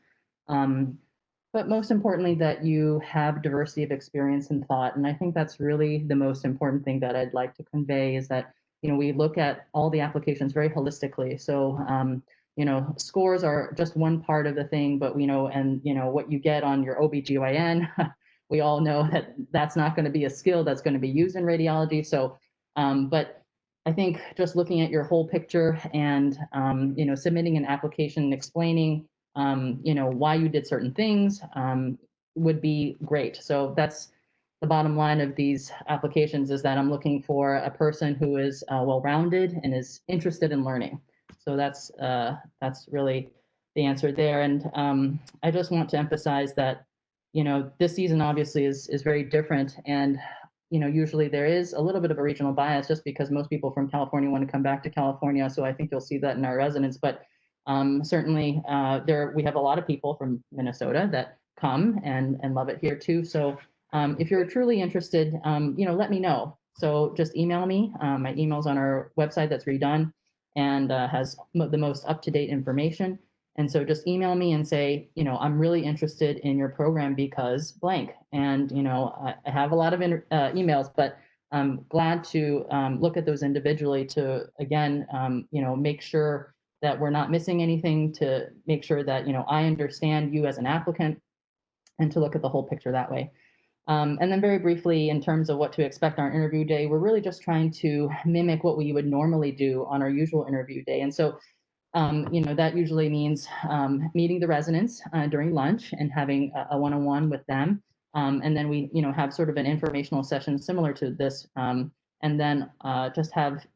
But most importantly, that you have diversity of experience and thought. And I think that's really the most important thing that I'd like to convey is that, we look at all the applications very holistically. So, scores are just one part of the thing, but what you get on your OBGYN, we all know that that's not going to be a skill that's going to be used in radiology. So, but I think just looking at your whole picture and, submitting an application and explaining why you did certain things would be great. So that's the bottom line of these applications is that I'm looking for a person who is well-rounded and is interested in learning. So that's really the answer there. And I just want to emphasize that, this season obviously is very different. And, usually there is a little bit of a regional bias just because most people from California want to come back to California. So I think you'll see that in our residents. But certainly, we have a lot of people from Minnesota that come and love it here too. So if you're truly interested, let me know. So just email me. My email's on our website that's redone and has the most up-to-date information. And so just email me and say, I'm really interested in your program because blank. And, I have a lot of emails, but I'm glad to look at those individually to, again, make sure that we're not missing anything, to make sure that, I understand you as an applicant and to look at the whole picture that way. And then very briefly, in terms of what to expect on our interview day, we're really just trying to mimic what we would normally do on our usual interview day. And so that usually means meeting the residents during lunch and having a one-on-one with them. And then we, have sort of an informational session similar to this, and then just have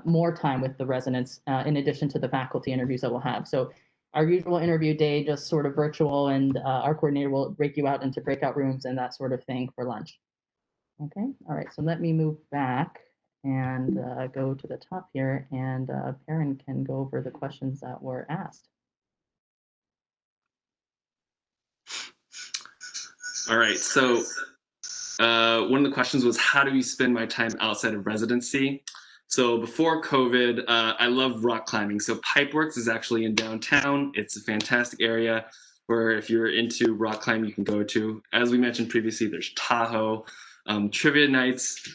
more time with the residents in addition to the faculty interviews that we'll have. So our usual interview day, just sort of virtual, and our coordinator will break you out into breakout rooms and that sort of thing for lunch. Okay, all right, so let me move back and go to the top here, and Perrin can go over the questions that were asked. All right, so one of the questions was, how do you spend my time outside of residency? So before COVID, I love rock climbing. So Pipeworks is actually in downtown. It's a fantastic area where if you're into rock climbing, you can go to. As we mentioned previously, there's Tahoe, trivia nights.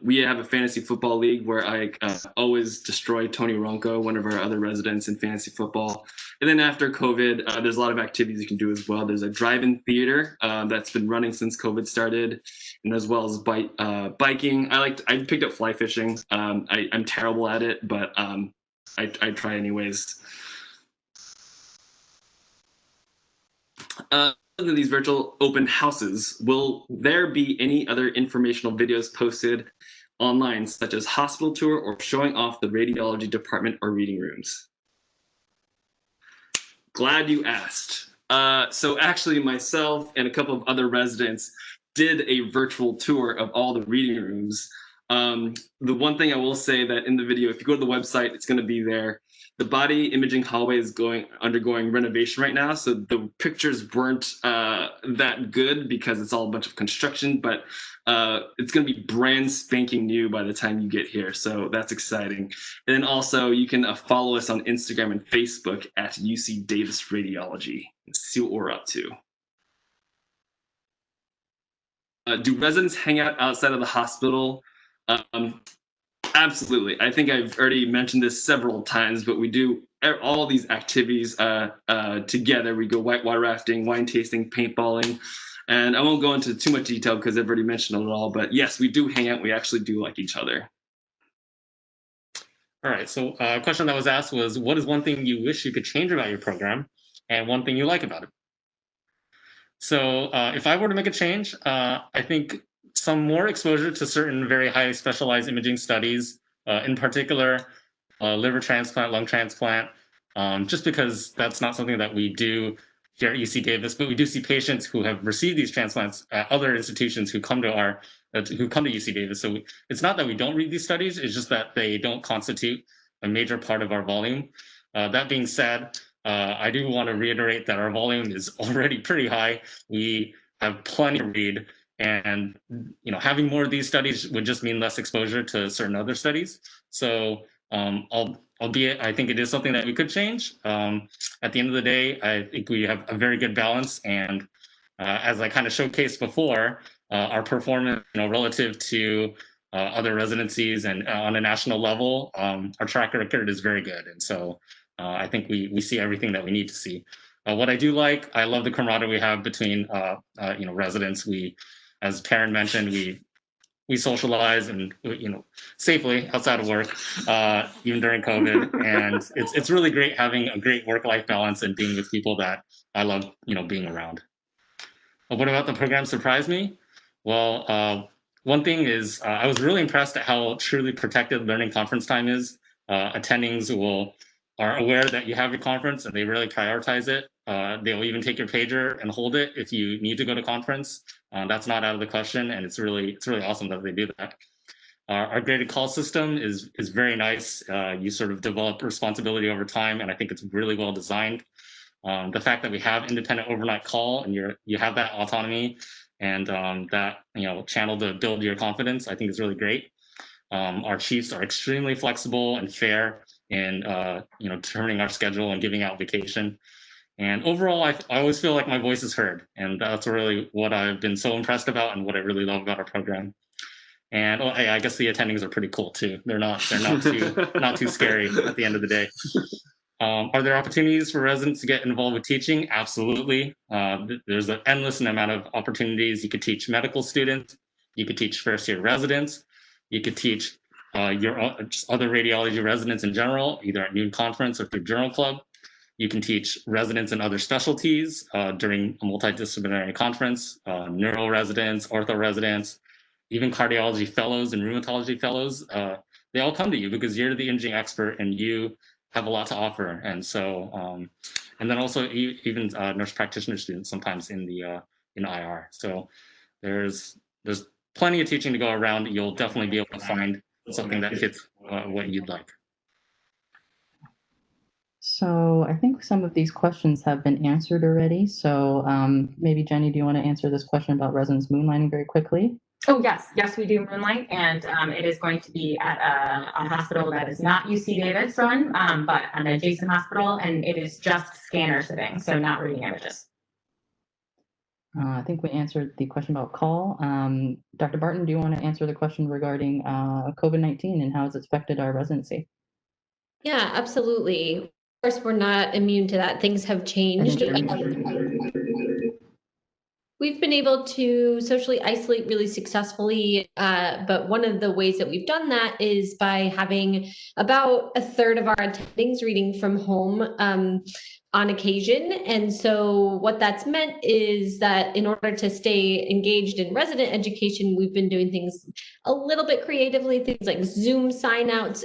We have a fantasy football league where I always destroy Tony Ronco, one of our other residents in fantasy football. And then after COVID, there's a lot of activities you can do as well. There's a drive-in theater that's been running since COVID started, and as well as biking. I picked up fly fishing. I'm terrible at it, but I try anyways. Other than these virtual open houses, will there be any other informational videos posted online, such as hospital tour or showing off the radiology department or reading rooms? Glad you asked. So actually, myself and a couple of other residents did a virtual tour of all the reading rooms. The one thing I will say that in the video, if you go to the website, it's going to be there. The body imaging hallway is undergoing renovation right now, so the pictures weren't that good because it's all a bunch of construction, but it's going to be brand spanking new by the time you get here, so that's exciting. And then also, you can follow us on Instagram and Facebook at UC Davis Radiology and see what we're up to. Do residents hang out outside of the hospital? Absolutely. I think I've already mentioned this several times, but we do all these activities together. We go whitewater rafting, wine tasting, paintballing, and I won't go into too much detail because I've already mentioned it all, but yes, we do hang out. We actually do like each other. All right, so a question that was asked was, what is one thing you wish you could change about your program and one thing you like about it? So if I were to make a change, I think some more exposure to certain very highly specialized imaging studies, in particular, liver transplant, lung transplant, just because that's not something that we do here at UC Davis, but we do see patients who have received these transplants at other institutions who come to UC Davis. So it's not that we don't read these studies, it's just that they don't constitute a major part of our volume. That being said, I do want to reiterate that our volume is already pretty high. We have plenty to read, and having more of these studies would just mean less exposure to certain other studies. So albeit I think it is something that we could change. At the end of the day, I think we have a very good balance, and as I kind of showcased before, our performance, relative to other residencies and on a national level, our track record is very good, and so I think we see everything that we need to see. What I do like, I love the camaraderie we have between residents. We, as Karen mentioned, we socialize and safely outside of work, even during COVID, and it's really great having a great work-life balance and being with people that I love being around. What about the program surprised me? Well, one thing is I was really impressed at how truly protected learning conference time is. Attendings are aware that you have your conference and they really prioritize it. They'll even take your pager and hold it if you need to go to conference. That's not out of the question, and it's really awesome that they do that. Our graded call system is very nice. You sort of develop responsibility over time, and I think it's really well designed. The fact that we have independent overnight call and you have that autonomy and that channel to build your confidence, I think is really great. Our chiefs are extremely flexible and fair in determining our schedule and giving out vacation. And overall, I always feel like my voice is heard, and that's really what I've been so impressed about and what I really love about our program. And I guess the attendings are pretty cool too. They're not too scary at the end of the day. Are there opportunities for residents to get involved with teaching? Absolutely. There's an endless amount of opportunities. You could teach medical students. You could teach first-year residents. You could teach your other radiology residents in general, either at noon conference or through Journal Club. You can teach residents in other specialties during a multidisciplinary conference, neuro residents, ortho residents, even cardiology fellows and rheumatology fellows. They all come to you because you're the imaging expert and you have a lot to offer. And so, and then also even nurse practitioner students sometimes in the in IR. So there's plenty of teaching to go around. You'll definitely be able to find something that fits what you'd like. So I think some of these questions have been answered already. So maybe Jenny, do you want to answer this question about residents moonlighting very quickly? Oh, yes, we do moonlight, and it is going to be at a hospital that is not UC Davis run, but an adjacent hospital, and it is just scanner sitting, so not reading images. I think we answered the question about call. Dr. Barton, do you want to answer the question regarding COVID-19 and how it's affected our residency? Yeah, absolutely. Of course, we're not immune to that. Things have changed. We've been able to socially isolate really successfully, but one of the ways that we've done that is by having about a third of our attendings reading from home on occasion. And so what that's meant is that in order to stay engaged in resident education, we've been doing things a little bit creatively, things like Zoom signouts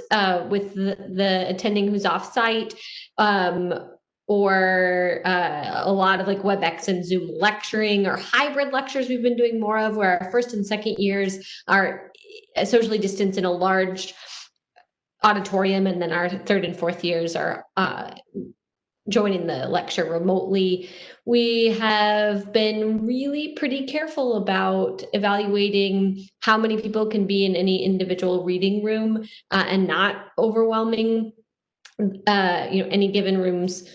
with the attending who's off site, or a lot of like WebEx and Zoom lecturing, or hybrid lectures we've been doing more of, where our first and second years are socially distanced in a large auditorium, and then our third and fourth years are joining the lecture remotely. We have been really pretty careful about evaluating how many people can be in any individual reading room and not overwhelming any given room's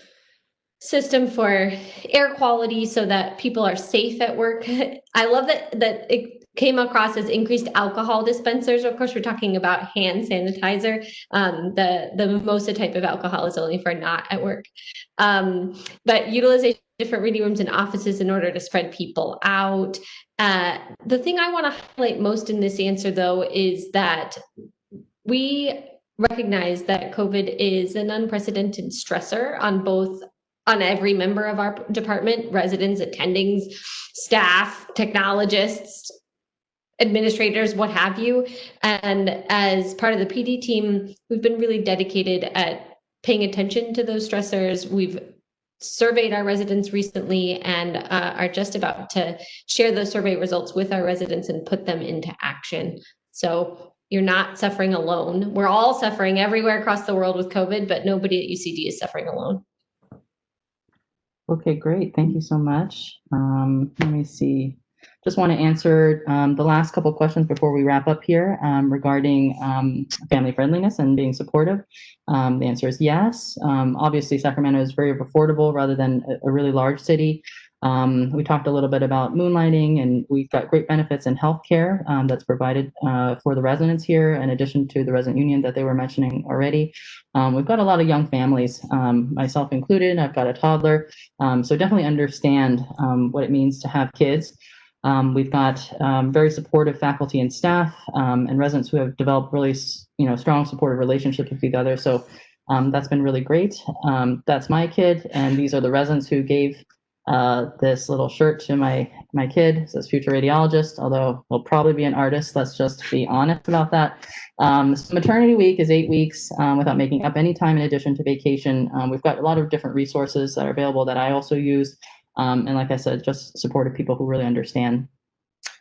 system for air quality so that people are safe at work. I love that it came across as increased alcohol dispensers. Of course, we're talking about hand sanitizer. The mimosa type of alcohol is only for not at work. But utilization of different reading rooms and offices in order to spread people out. The thing I want to highlight most in this answer, though, is that we recognize that COVID is an unprecedented stressor on every member of our department: residents, attendings, staff, technologists, administrators, what have you. And as part of the PD team, we've been really dedicated at paying attention to those stressors. We've surveyed our residents recently and are just about to share those survey results with our residents and put them into action. So you're not suffering alone. We're all suffering everywhere across the world with COVID, but nobody at UCD is suffering alone. Okay, great. Thank you so much. Let me see. Just want to answer the last couple questions before we wrap up here regarding family friendliness and being supportive. The answer is yes. Obviously, Sacramento is very affordable rather than a really large city. We talked a little bit about moonlighting, and we've got great benefits in healthcare that's provided for the residents here, in addition to the resident union that they were mentioning already. We've got a lot of young families, myself included. I've got a toddler, so definitely understand what it means to have kids. We've got very supportive faculty and staff and residents who have developed really, strong supportive relationships with each other. So that's been really great. That's my kid, and these are the residents who gave this little shirt to my kid. It says future radiologist, although he'll probably be an artist. Let's just be honest about that. So maternity week is 8 weeks without making up any time in addition to vacation. We've got a lot of different resources that are available that I also use. And like I said, just supportive people who really understand.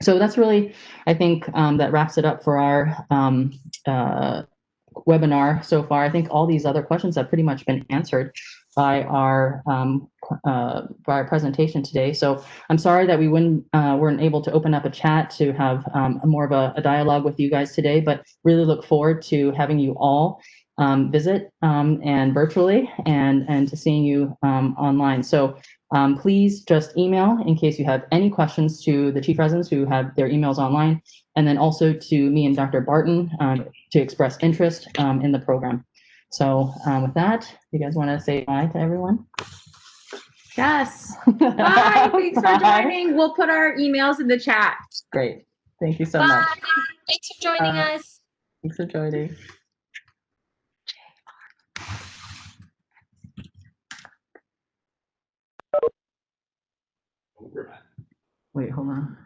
So that's really, I think, that wraps it up for our webinar so far. I think all these other questions have pretty much been answered by our presentation today. So I'm sorry that we weren't able to open up a chat to have more of a dialogue with you guys today, but really look forward to having you all visit and virtually and to seeing you online. So please just email in case you have any questions to the chief residents who have their emails online, and then also to me and Dr. Barton to express interest in the program. So with that, you guys want to say bye to everyone? Yes. Bye. Thanks for joining. We'll put our emails in the chat. Great. Thank you so Bye. much. Thanks for joining us. Thanks for joining. Wait, hold on.